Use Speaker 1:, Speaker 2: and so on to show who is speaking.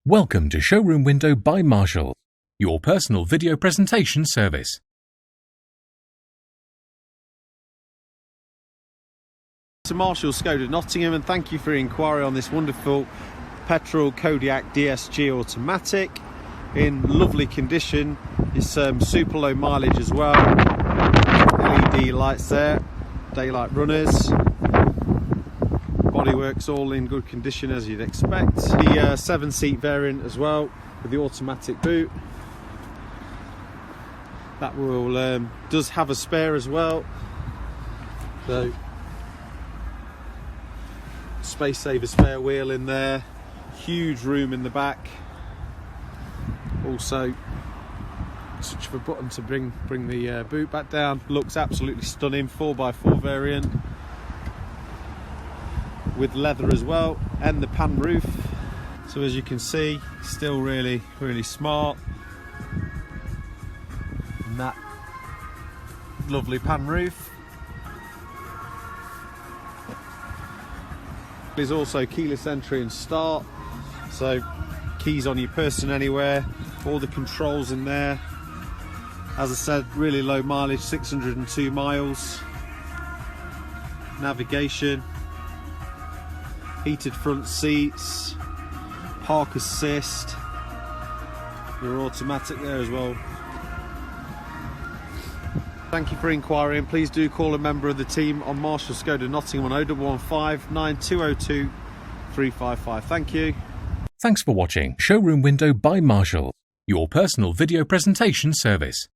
Speaker 1: Welcome to Showroom Window by Marshall, your personal video presentation service.
Speaker 2: To Marshall Skoda Nottingham, and thank you for your inquiry on this wonderful petrol Kodiaq DSG automatic in lovely condition. It's super low mileage as well. LED lights there, daylight runners. Bodywork's all in good condition as you'd expect. The 7-seat variant as well with the automatic boot. That will does have a spare as well. So space saver spare wheel in there. Huge room in the back. Also switch of a button to bring the boot back down. Looks absolutely stunning. 4x4 variant with leather as well, and the pan roof. So as you can see, still really smart. And that lovely pan roof. There's also keyless entry and start, so keys on your person anywhere, all the controls in there. As I said, really low mileage, 602 miles. Navigation, heated front seats, park assist, your automatic there as well. Thank you for inquiring. Please do call a member of the team on Marshall Skoda Nottingham on 0115 9202 355. Thank you.
Speaker 1: Thanks for watching Showroom Window by Marshall, your personal video presentation service.